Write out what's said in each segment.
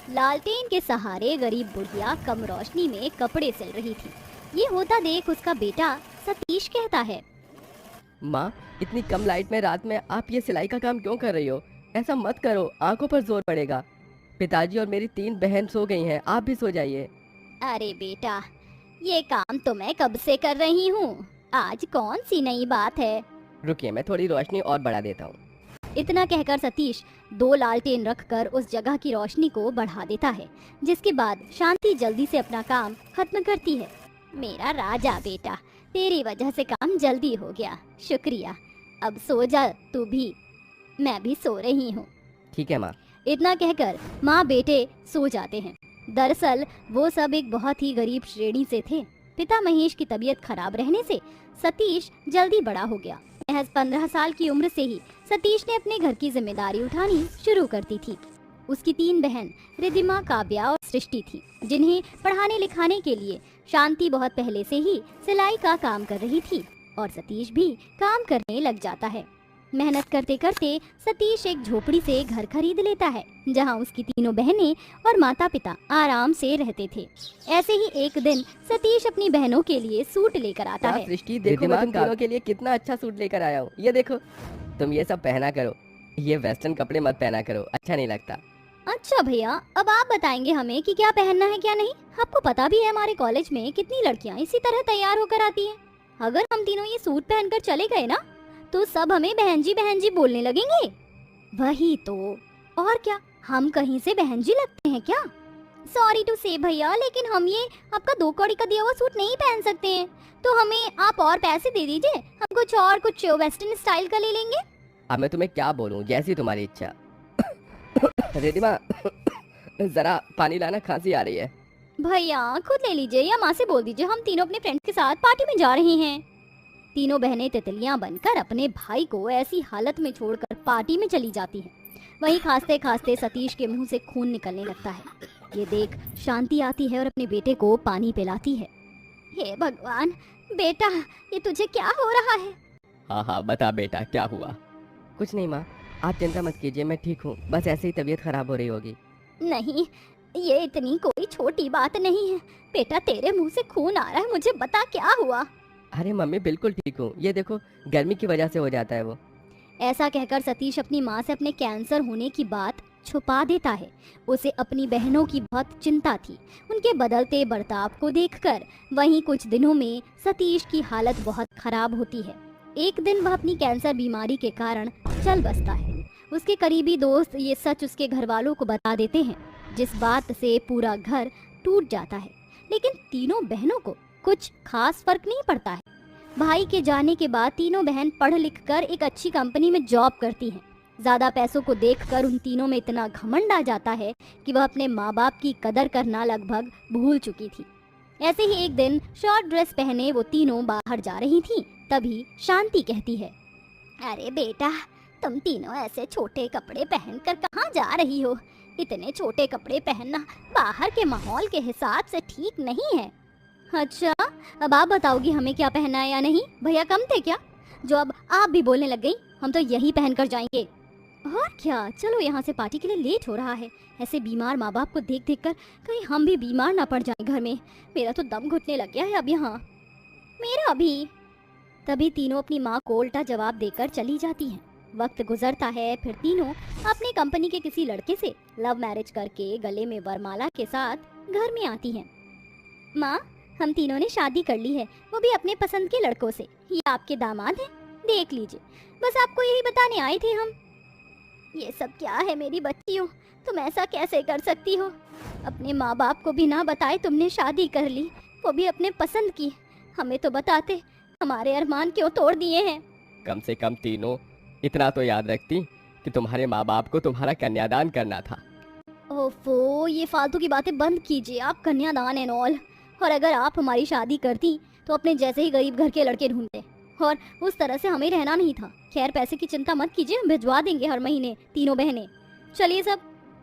लालटेन के सहारे गरीब बुढ़िया कम रोशनी में कपड़े सिल रही थी। ये होता देख उसका बेटा सतीश कहता है, माँ, इतनी कम लाइट में रात में आप ये सिलाई का काम क्यों कर रही हो? ऐसा मत करो, आंखों पर जोर पड़ेगा। पिताजी और मेरी 3 बहन सो गई हैं, आप भी सो जाइए। अरे बेटा, ये काम तो मैं कब से कर रही हूँ, आज कौन सी नई बात है। रुकिए, मैं थोड़ी रोशनी और बढ़ा देता हूँ। इतना कहकर सतीश 2 लालटेन रखकर उस जगह की रोशनी को बढ़ा देता है, जिसके बाद शांति जल्दी से अपना काम खत्म करती है। मेरा राजा बेटा, तेरी वजह से काम जल्दी हो गया, शुक्रिया। अब सो जा तू भी, मैं भी सो रही हूँ। ठीक है माँ। इतना कहकर माँ बेटे सो जाते हैं। दरअसल वो सब एक बहुत ही गरीब श्रेणी से थे। पिता महेश की तबीयत खराब रहने से सतीश जल्दी बड़ा हो गया। महज 15 साल की उम्र से ही सतीश ने अपने घर की जिम्मेदारी उठानी शुरू कर दी थी। उसकी 3 बहन रिद्धिमा, काव्या और सृष्टि थी, जिन्हें पढ़ाने लिखाने के लिए शांति बहुत पहले से ही सिलाई का काम कर रही थी और सतीश भी काम करने लग जाता है। मेहनत करते करते सतीश एक झोपड़ी से घर खरीद लेता है, जहां उसकी 3 बहनें और माता पिता आराम से रहते थे। ऐसे ही एक दिन सतीश अपनी बहनों के लिए सूट लेकर आता है। सृष्टि, देखो मैं तुम तीनों के लिए कितना अच्छा सूट लेकर आया हूँ। ये देखो, तुम ये सब पहना करो, ये वेस्टर्न कपड़े मत पहना करो, अच्छा नहीं लगता। अच्छा भैया, अब आप बताएंगे हमें कि क्या पहनना है क्या नहीं। आपको पता भी है हमारे कॉलेज में कितनी लड़कियां इसी तरह तैयार होकर आती हैं। अगर हम तीनों ये सूट पहनकर चले गए ना, तो सब हमें बहन जी बोलने लगेंगे। वही तो, और क्या हम कहीं से बहन जी लगते हैं क्या? सॉरी टू से भैया, लेकिन हम ये आपका 2 कौड़ी का दिया हुआ सूट नहीं पहन सकते हैं, तो हमें आप और पैसे दे दीजिए, हम कुछ वेस्टर्न स्टाइल का ले लेंगे। अब मैं तुम्हें क्या बोलूं, जैसी तुम्हारी इच्छा। रिद्धिमा, जरा पानी लाना, खांसी आ रही है। भैया खुद ले लीजिए या माँ से बोल दीजिए, हम तीनों अपने फ्रेंड्स के साथ पार्टी में जा रही हैं। तीनों बहनें तितलियां बनकर अपने भाई को ऐसी हालत में छोड़कर पार्टी में चली जाती हैं। वहीं खांसते खांसते सतीश के मुंह से खून निकलने लगता है। ये देख शांति आती है और अपने बेटे को पानी पिलाती है। हे भगवान, बेटा ये तुझे क्या हो रहा है? हाँ, बता बेटा, क्या हुआ? कुछ नहीं माँ, आप चिंता मत कीजिए, मैं ठीक हूँ, बस ऐसे ही तबीयत खराब हो रही होगी। नहीं, ये इतनी कोई छोटी बात नहीं है। बेटा तेरे मुंह से खून आ रहा है, मुझे बता क्या हुआ? अरे मम्मी, बिल्कुल ठीक हूँ, ये देखो गर्मी की वजह से हो जाता है वो। ऐसा कहकर सतीश अपनी माँ से अपने कैंसर होने की बात छुपा देता है। उसे अपनी बहनों की बहुत चिंता थी, उनके बदलते बर्ताव को देखकर। वहीं कुछ दिनों में सतीश की हालत बहुत खराब होती है। एक दिन वह अपनी कैंसर बीमारी के कारण चल बसता है। उसके करीबी दोस्त ये सच उसके घर वालों को बता देते हैं, जिस बात से पूरा घर टूट जाता है। लेकिन तीनों बहनों को कुछ खास फर्क नहीं पड़ता है। भाई के जाने के बाद तीनों बहन पढ़ लिख कर एक अच्छी कंपनी में जॉब करती हैं। ज्यादा पैसों को देखकर उन तीनों में इतना घमंड आ जाता है कि वह अपने माँ बाप की कदर करना लगभग भूल चुकी थी। ऐसे ही एक दिन शॉर्ट ड्रेस पहने वो तीनों बाहर जा रही थीं। तभी शांति कहती है, अरे बेटा, तुम तीनों ऐसे छोटे कपड़े पहनकर कहाँ जा रही हो? इतने छोटे कपड़े पहनना बाहर के माहौल के हिसाब से ठीक नहीं है। अच्छा, अब आप बताओगी हमें क्या पहनना है या नहीं? भैया कम थे क्या जो अब आप भी बोलने लग गई? हम तो यही पहनकर जाएंगे। और क्या, चलो यहाँ से, पार्टी के लिए लेट हो रहा है। ऐसे बीमार माँ बाप को देख देख कर कहीं हम भी बीमार ना पड़ जाएं घर में। मेरा तो दम घुटने लग गया है अब यहाँ। मेरा भी। तभी तीनों अपनी माँ को उल्टा जवाब देकर चली जाती हैं। वक्त गुजरता है, फिर तीनों अपनी कंपनी के किसी लड़के से लव मैरिज करके गले में वरमाला के साथ घर में आती हैं। माँ, हम तीनों ने शादी कर ली है, वो भी अपने पसंद के लड़कों से। ये आपके दामाद हैं, देख लीजिए। बस आपको यही बताने आए थे हम। ये सब क्या है मेरी बच्चियों, तुम ऐसा कैसे कर सकती हो? अपने माँ बाप को बिना बताए तुमने शादी कर ली, वो भी अपने पसंद की। हमें तो बताते, हमारे अरमान क्यों तोड़ दिए हैं? कम से कम तीनों इतना तो याद रखती कि तुम्हारे माँ बाप को तुम्हारा कन्यादान करना था। ओफो, ये फालतू की बातें बंद कीजिए आप, कन्यादान एंड ऑल। और अगर आप हमारी शादी करती तो अपने जैसे ही गरीब घर के लड़के ढूंढते, और उस तरह से हमें रहना नहीं था। खैर, पैसे की चिंता मत कीजिए, हम भिजवा देंगे हर महीने तीनों बहनें। चलिए सब।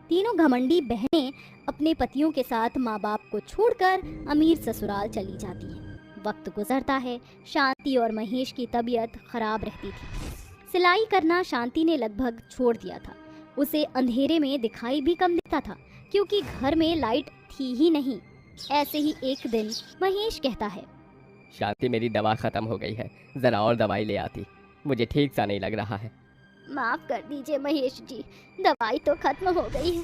तीनों घमंडी बहनें अपने पतियों के साथ माँ बाप को छोड़कर अमीर ससुराल चली जाती हैं। वक्त गुजरता है, शांति और महेश की तबीयत खराब रहती थी। सिलाई करना शांति ने लगभग छोड़ दिया था। उसे अंधेरे में दिखाई भी कम देता था क्योंकि घर में लाइट थी ही नहीं। ऐसे ही एक दिन महेश कहता है, शांति, मेरी दवा खत्म हो गई है, जरा और दवाई ले आती, मुझे ठीक सा नहीं लग रहा है। माफ कर दीजिए महेश जी, दवाई तो खत्म हो गई है,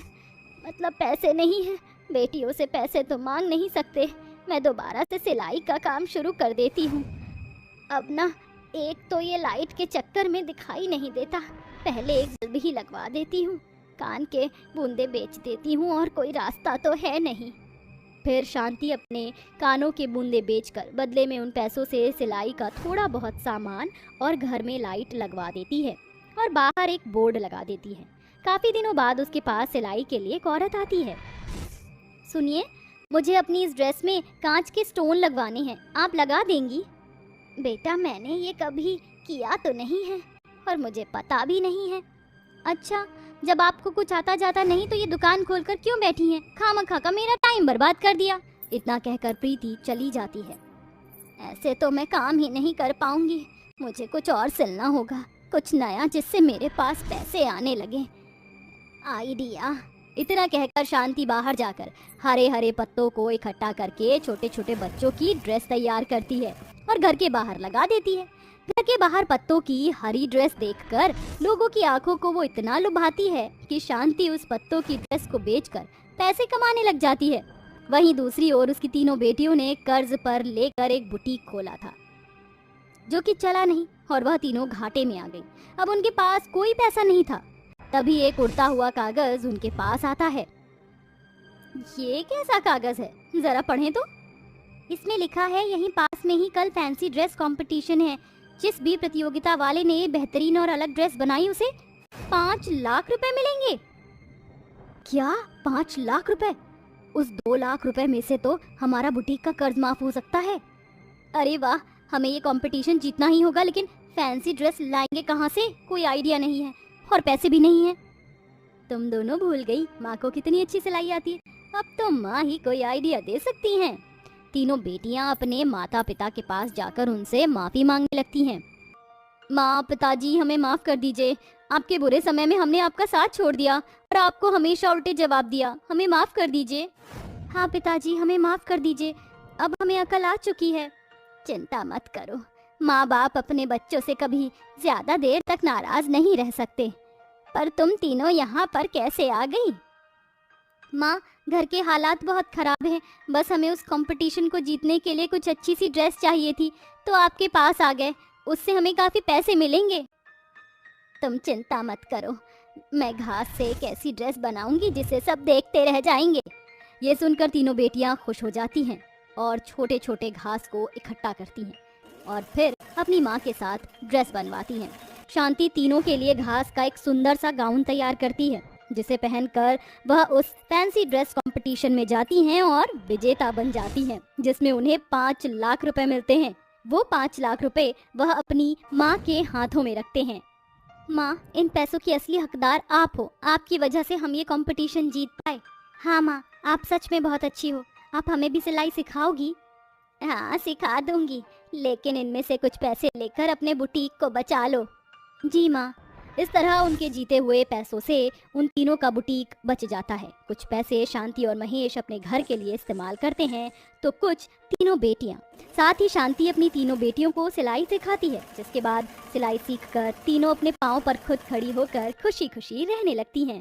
मतलब पैसे नहीं है। बेटियों से पैसे तो मांग नहीं सकते, मैं दोबारा से सिलाई का काम शुरू कर देती हूँ। अब ना एक तो ये लाइट के चक्कर में दिखाई नहीं देता, पहले एक बल्ब ही लगवा देती हूँ, कान के बूंदे बेच देती हूँ और कोई रास्ता तो है नहीं। फिर शांति अपने कानों के बूंदे बेचकर बदले में उन पैसों से सिलाई का थोड़ा बहुत सामान और घर में लाइट लगवा देती है और बाहर एक बोर्ड लगा देती है। काफी दिनों बाद उसके पास सिलाई के लिए एक औरत आती है। सुनिए, मुझे अपनी इस ड्रेस में कांच के स्टोन लगवाने हैं, आप लगा देंगी? बेटा, मैंने ये कभी किया तो नहीं है और मुझे पता भी नहीं है। अच्छा, जब आपको कुछ आता जाता नहीं तो ये दुकान खोलकर क्यों बैठी हैं? खामखा का मेरा टाइम बर्बाद कर दिया। इतना कहकर प्रीति चली जाती है। ऐसे तो मैं काम ही नहीं कर पाऊंगी, मुझे कुछ और सिलना होगा, कुछ नया जिससे मेरे पास पैसे आने लगे। आइडिया। इतना कहकर शांति बाहर जाकर हरे हरे पत्तों को इकट्ठा करके छोटे छोटे बच्चों की ड्रेस तैयार करती है और घर के बाहर लगा देती है। घर के बाहर पत्तों की हरी ड्रेस देखकर लोगों की आंखों को वो इतना लुभाती है कि शांति उस पत्तों की ड्रेस को बेचकर पैसे कमाने लग जाती है। वहीं दूसरी ओर उसकी तीनों बेटियों ने कर्ज पर लेकर एक बुटीक खोला था जो कि चला नहीं और वह तीनों घाटे में आ गई। अब उनके पास कोई पैसा नहीं था। तभी एक उड़ता हुआ कागज उनके पास आता है। ये कैसा कागज है, जरा पढ़ें तो। इसमें लिखा है, यहीं पास में ही कल फैंसी ड्रेस कंपटीशन है, जिस भी प्रतियोगिता वाले ने बेहतरीन और अलग ड्रेस बनाई उसे 5 लाख रुपए मिलेंगे। क्या 5 लाख रुपए? उस 2 लाख रुपए में से तो हमारा बुटीक का कर्ज माफ हो सकता है। अरे वाह, हमें ये कंपटीशन जीतना ही होगा, लेकिन फैंसी ड्रेस लाएंगे कहाँ से? कोई आइडिया नहीं है और पैसे भी नहीं है। तुम दोनों भूल गई माँ को कितनी अच्छी सिलाई आती है, अब तो माँ ही कोई आइडिया दे सकती हैं। तीनों बेटियां अपने माता पिता के पास जाकर उनसे माफी मांगने लगती हैं। माँ, पिताजी, हमें माफ कर दीजिए, आपके बुरे समय में हमने आपका साथ छोड़ दिया और आपको हमेशा उल्टे जवाब दिया, हमें माफ कर दीजिए। हाँ पिताजी, हमें माफ कर दीजिए, अब हमें अकल आ चुकी है। चिंता मत करो, माँ बाप अपने बच्चों से कभी ज्यादा देर तक नाराज नहीं रह सकते। पर तुम तीनों यहाँ पर कैसे आ गई? माँ, घर के हालात बहुत खराब हैं, बस हमें उस कंपटीशन को जीतने के लिए कुछ अच्छी सी ड्रेस चाहिए थी तो आपके पास आ गए, उससे हमें काफी पैसे मिलेंगे। तुम चिंता मत करो, मैं घास से एक ऐसी ड्रेस बनाऊंगी जिसे सब देखते रह जाएंगे। ये सुनकर तीनों बेटियां खुश हो जाती हैं और छोटे छोटे घास को इकट्ठा करती हैं और फिर अपनी माँ के साथ ड्रेस बनवाती हैं। शांति तीनों के लिए घास का एक सुंदर सा गाउन तैयार करती है जिसे पहनकर वह उस फैंसी ड्रेस कंपटीशन में जाती हैं और विजेता बन जाती हैं, जिसमें उन्हें 5 लाख रुपए मिलते हैं। वो 5 लाख रुपए वह अपनी माँ के हाथों में रखते हैं। माँ, इन पैसों की असली हकदार आप हो, आपकी वजह से हम ये कंपटीशन जीत पाए। हाँ माँ, आप सच में बहुत अच्छी हो, आप हमें भी सिलाई सिखाओगी? हाँ, सिखा दूंगी, लेकिन इनमें से कुछ पैसे लेकर अपने बुटीक को बचा लो। जी माँ। इस तरह उनके जीते हुए पैसों से उन तीनों का बुटीक बच जाता है। कुछ पैसे शांति और महेश अपने घर के लिए इस्तेमाल करते हैं तो कुछ तीनों बेटियां। साथ ही शांति अपनी तीनों बेटियों को सिलाई सिखाती है, जिसके बाद सिलाई सीखकर तीनों अपने पाँव पर खुद खड़ी होकर खुशी खुशी रहने लगती हैं।